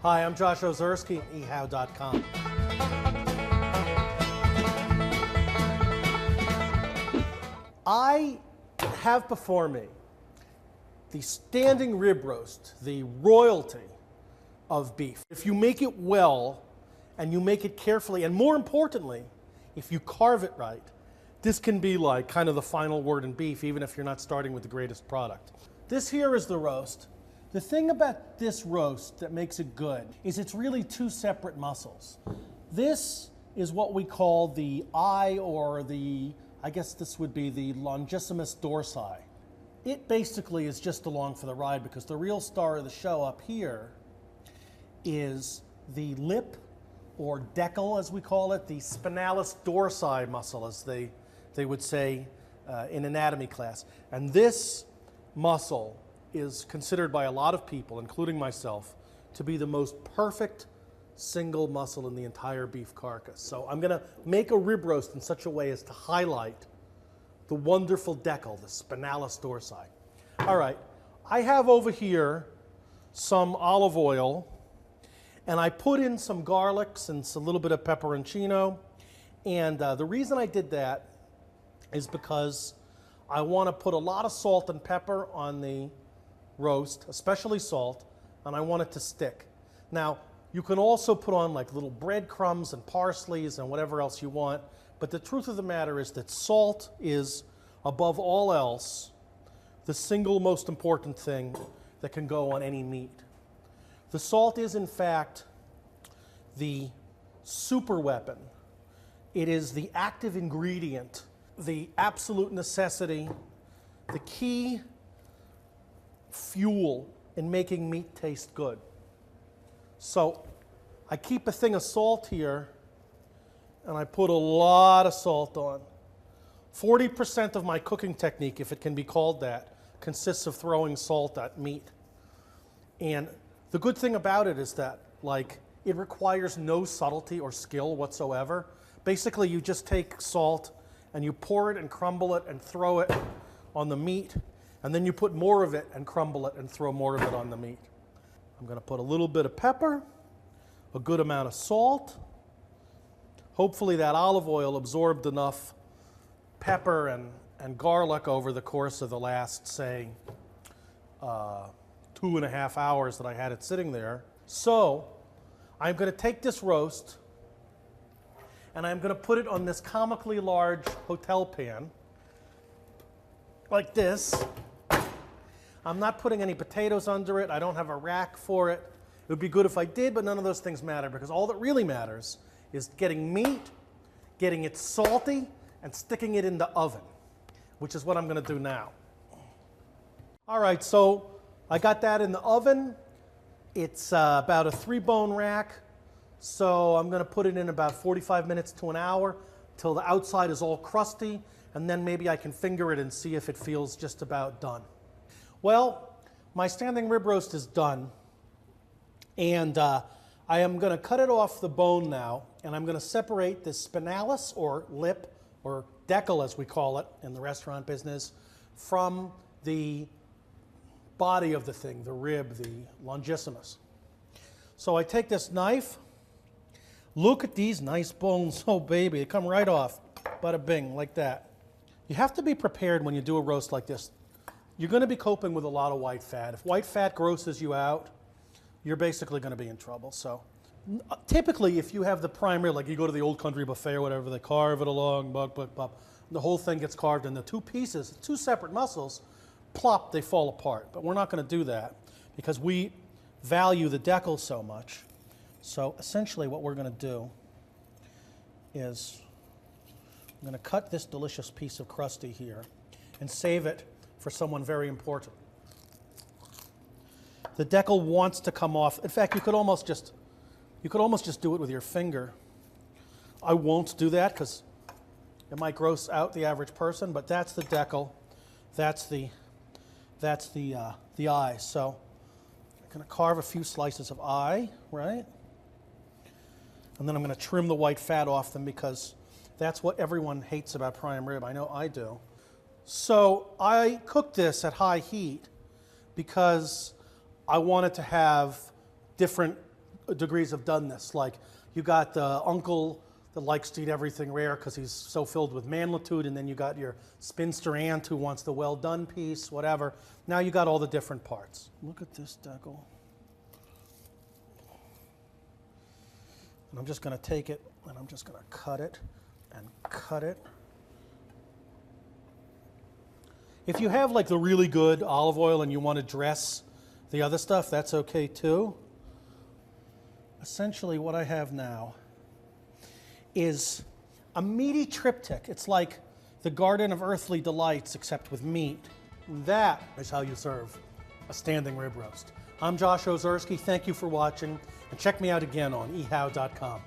Hi, I'm Josh Ozersky at ehow.com. I have before me the standing rib roast, the royalty of beef. If you make it well and you make it carefully, and more importantly, if you carve it right, this can be like kind of the final word in beef, even if you're not starting with the greatest product. This here is the roast. The thing about this roast that makes it good is it's really two separate muscles. This is what we call the eye, or I guess this would be the longissimus dorsi. It basically is just along for the ride because the real star of the show up here is the lip, or decal as we call it, the spinalis dorsi muscle, as they would say in anatomy class. And this muscle is considered by a lot of people, including myself, to be the most perfect single muscle in the entire beef carcass. So I'm going to make a rib roast in such a way as to highlight the wonderful decal, the spinalis dorsi. All right, I have over here some olive oil, and I put in some garlics and a little bit of pepperoncino. And the reason I did that is because I want to put a lot of salt and pepper on the roast, especially salt, and I want it to stick. Now, you can also put on like little breadcrumbs and parsleys and whatever else you want, but the truth of the matter is that salt is, above all else, the single most important thing that can go on any meat. The salt is, in fact, the super weapon. It is the active ingredient, the absolute necessity, the key fuel in making meat taste good. So I keep a thing of salt here, and I put a lot of salt on. 40% of my cooking technique, if it can be called that, consists of throwing salt at meat. And the good thing about it is that, like, it requires no subtlety or skill whatsoever. Basically, you just take salt and you pour it and crumble it and throw it on the meat, and then you put more of it and crumble it and throw more of it on the meat. I'm going to put a little bit of pepper, a good amount of salt. Hopefully that olive oil absorbed enough pepper and garlic over the course of the last, say, 2.5 hours that I had it sitting there. So I'm going to take this roast and I'm going to put it on this comically large hotel pan, like this. I'm not putting any potatoes under it. I don't have a rack for it. It would be good if I did, but none of those things matter, because all that really matters is getting meat, getting it salty, and sticking it in the oven, which is what I'm going to do now. All right, so I got that in the oven. It's about a 3-bone rack, so I'm going to put it in about 45 minutes to an hour till the outside is all crusty, and then maybe I can finger it and see if it feels just about done. Well, my standing rib roast is done, and I am going to cut it off the bone now, and I'm going to separate the spinalis, or lip, or decal as we call it in the restaurant business, from the body of the thing, the rib, the longissimus. So I take this knife. Look at these nice bones. Oh, baby, they come right off. Bada bing, like that. You have to be prepared when you do a roast like this. You're going to be coping with a lot of white fat. If white fat grosses you out, you're basically going to be in trouble. So typically, if you have the prime rib, like you go to the Old Country buffet or whatever, they carve it along, the whole thing gets carved into two pieces, two separate muscles, plop, they fall apart. But we're not going to do that because we value the decal so much. So essentially what we're going to do is I'm going to cut this delicious piece of crusty here and save it for someone very important. The decal wants to come off. In fact, you could almost just do it with your finger. I won't do that because it might gross out the average person, but that's the decal. That's the eye. So I'm going to carve a few slices of eye, right? And then I'm going to trim the white fat off them because that's what everyone hates about prime rib. I know I do. So I cooked this at high heat because I wanted to have different degrees of doneness. Like you got the uncle that likes to eat everything rare because he's so filled with manlitude, and then you got your spinster aunt who wants the well done piece, whatever. Now you got all the different parts. Look at this deckle. And I'm just going to take it and I'm just going to cut it and cut it. If you have like the really good olive oil and you want to dress the other stuff, that's okay too. Essentially what I have now is a meaty triptych. It's like the Garden of Earthly Delights except with meat. That is how you serve a standing rib roast. I'm Josh Ozersky. Thank you for watching, and check me out again on ehow.com.